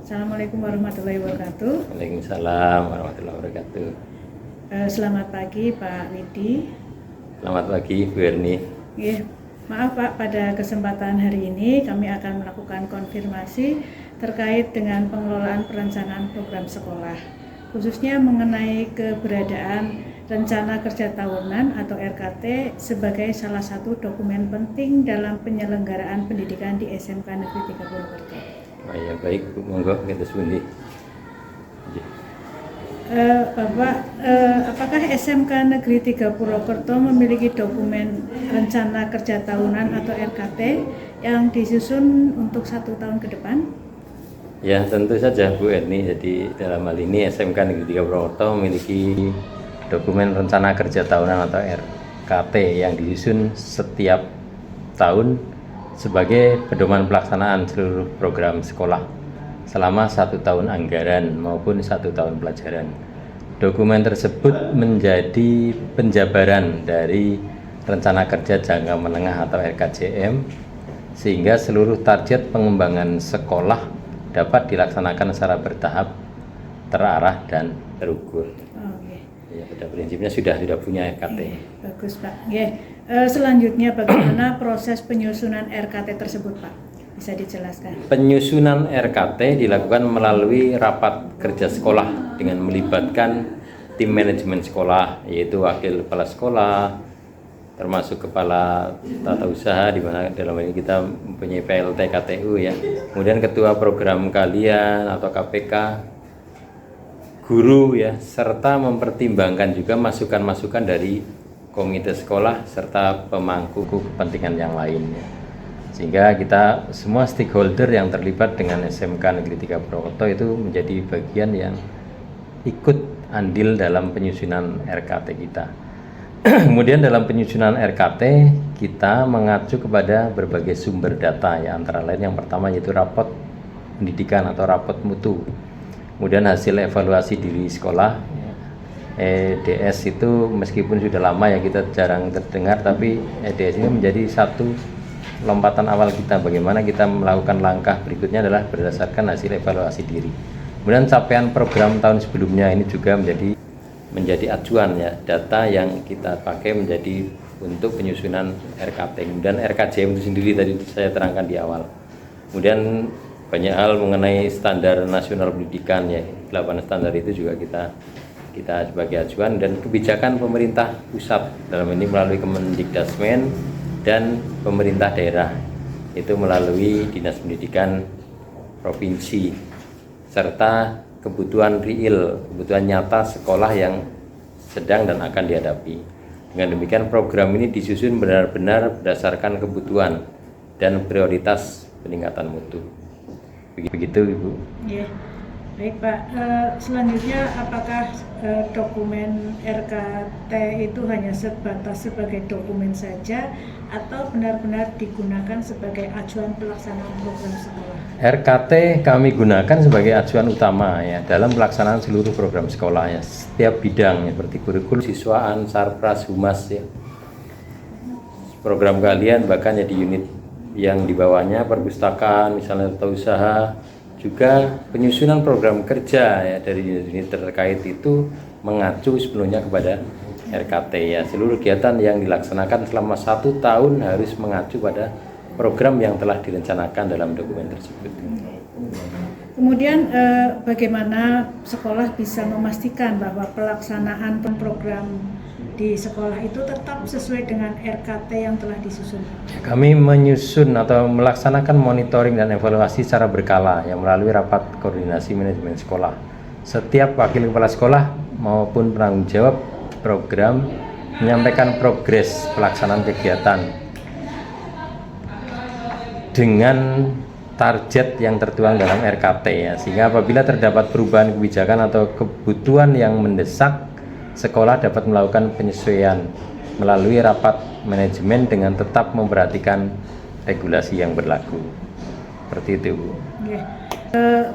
Assalamualaikum warahmatullahi wabarakatuh. Waalaikumsalam warahmatullahi wabarakatuh. Selamat pagi Pak Widi. Selamat pagi Bu Erni. Maaf Pak, pada kesempatan hari ini kami akan melakukan konfirmasi terkait dengan pengelolaan perencanaan program sekolah, khususnya mengenai keberadaan Rencana Kerja Tahunan atau RKT sebagai salah satu dokumen penting dalam penyelenggaraan pendidikan di SMK Negeri 3 Purwokerto. Ya baik Bu, monggo kita sebundi. Bapak, apakah SMK Negeri 3 Purwokerto memiliki dokumen Rencana Kerja Tahunan atau RKT yang disusun untuk 1 tahun ke depan? Ya tentu saja Bu Erni. Jadi dalam hal ini SMK Negeri 3 Purwokerto memiliki dokumen Rencana Kerja Tahunan atau RKT yang disusun setiap tahun sebagai pedoman pelaksanaan seluruh program sekolah selama 1 tahun anggaran maupun 1 tahun pelajaran. Dokumen tersebut menjadi penjabaran dari Rencana Kerja Jangka Menengah atau RKJM, sehingga seluruh target pengembangan sekolah dapat dilaksanakan secara bertahap, terarah dan terukur. Ya, pada prinsipnya sudah punya RKT. Bagus Pak. Selanjutnya bagaimana proses penyusunan RKT tersebut Pak? Bisa dijelaskan? Penyusunan RKT dilakukan melalui rapat kerja sekolah dengan melibatkan tim manajemen sekolah, yaitu wakil kepala sekolah, termasuk kepala tata usaha, di mana dalam ini kita mempunyai PLT KTU ya. Kemudian ketua program kalian atau KPK, guru ya, serta mempertimbangkan juga masukan-masukan dari komite sekolah serta pemangku kepentingan yang lainnya, sehingga kita semua stakeholder yang terlibat dengan SMK Negeri 3 Purwokerto itu menjadi bagian yang ikut andil dalam penyusunan RKT kita. Kemudian dalam penyusunan RKT kita mengacu kepada berbagai sumber data ya, antara lain yang pertama yaitu rapot pendidikan atau rapot mutu, kemudian hasil evaluasi diri sekolah. EDS itu meskipun sudah lama ya kita jarang terdengar, tapi EDS ini menjadi satu lompatan awal kita bagaimana kita melakukan langkah berikutnya adalah berdasarkan hasil evaluasi diri. Kemudian capaian program tahun sebelumnya ini juga menjadi acuan ya, data yang kita pakai menjadi untuk penyusunan RKT. Kemudian RKJM itu sendiri tadi saya terangkan di awal. Kemudian banyak hal mengenai standar nasional pendidikan ya, 8 standar itu juga kita sebagai acuan, dan kebijakan pemerintah pusat dalam ini melalui Kemendikdasmen dan pemerintah daerah itu melalui Dinas Pendidikan Provinsi, serta kebutuhan real, kebutuhan nyata sekolah yang sedang dan akan dihadapi. Dengan demikian program ini disusun benar-benar berdasarkan kebutuhan dan prioritas peningkatan mutu. Begitu Ibu. Yeah. Baik Pak, selanjutnya apakah dokumen RKT itu hanya sebatas sebagai dokumen saja atau benar-benar digunakan sebagai acuan pelaksanaan program sekolah? RKT kami gunakan sebagai acuan utama ya dalam pelaksanaan seluruh program sekolah ya, setiap bidang ya, seperti kurikulum, siswaan, sarpras, humas ya. Program kalian bahkan ya di unit yang di bawahnya, perpustakaan misalnya atau usaha, juga penyusunan program kerja ya dari unit terkait itu mengacu sepenuhnya kepada RKT ya. Seluruh kegiatan yang dilaksanakan selama 1 tahun harus mengacu pada program yang telah direncanakan dalam dokumen tersebut. Kemudian bagaimana sekolah bisa memastikan bahwa pelaksanaan program di sekolah itu tetap sesuai dengan RKT yang telah disusun? Kami menyusun atau melaksanakan monitoring dan evaluasi secara berkala yang melalui rapat koordinasi manajemen sekolah. Setiap wakil kepala sekolah maupun penanggung jawab program menyampaikan progres pelaksanaan kegiatan dengan target yang tertuang dalam RKT ya, sehingga apabila terdapat perubahan kebijakan atau kebutuhan yang mendesak, sekolah dapat melakukan penyesuaian melalui rapat manajemen dengan tetap memperhatikan regulasi yang berlaku. Seperti itu Bu.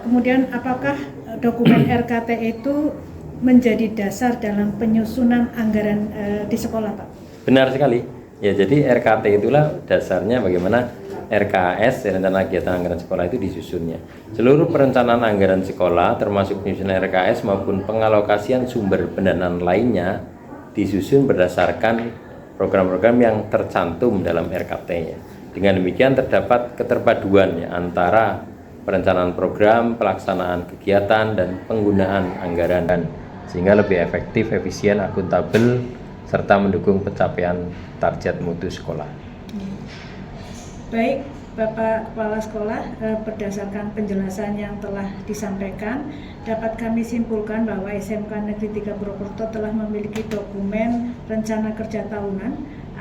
Kemudian apakah dokumen RKT itu menjadi dasar dalam penyusunan anggaran di sekolah Pak? Benar sekali. Ya, jadi RKT itulah dasarnya bagaimana RKAS, rencana kegiatan anggaran sekolah itu disusunnya. Seluruh perencanaan anggaran sekolah termasuk penyusunan RKAS maupun pengalokasian sumber pendanaan lainnya disusun berdasarkan program-program yang tercantum dalam RKT ya. Dengan demikian terdapat keterpaduan ya, antara perencanaan program, pelaksanaan kegiatan, dan penggunaan anggaran sehingga lebih efektif, efisien, akuntabel, serta mendukung pencapaian target mutu sekolah. Baik, Bapak Kepala Sekolah, berdasarkan penjelasan yang telah disampaikan, dapat kami simpulkan bahwa SMK Negeri 3 Purwokerto telah memiliki dokumen rencana kerja tahunan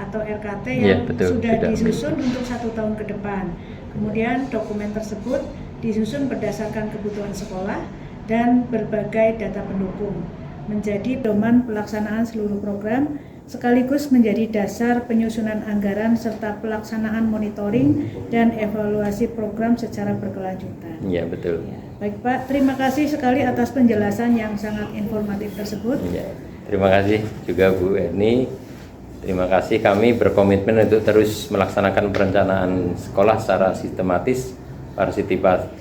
atau RKT yang sudah disusun untuk 1 tahun ke depan. Kemudian dokumen tersebut disusun berdasarkan kebutuhan sekolah dan berbagai data pendukung, menjadi pedoman pelaksanaan seluruh program, sekaligus menjadi dasar penyusunan anggaran serta pelaksanaan monitoring dan evaluasi program secara berkelanjutan. Iya, betul. Baik Pak, terima kasih sekali atas penjelasan yang sangat informatif tersebut. Ya, terima kasih juga Bu Erni. Terima kasih, kami berkomitmen untuk terus melaksanakan perencanaan sekolah secara sistematis,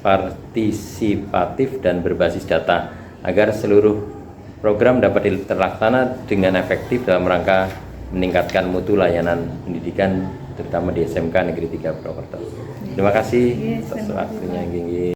partisipatif dan berbasis data agar seluruh program dapat terlaksana dengan efektif dalam rangka meningkatkan mutu layanan pendidikan terutama di SMK Negeri 3 Purwokerto. Terima kasih atas waktunya.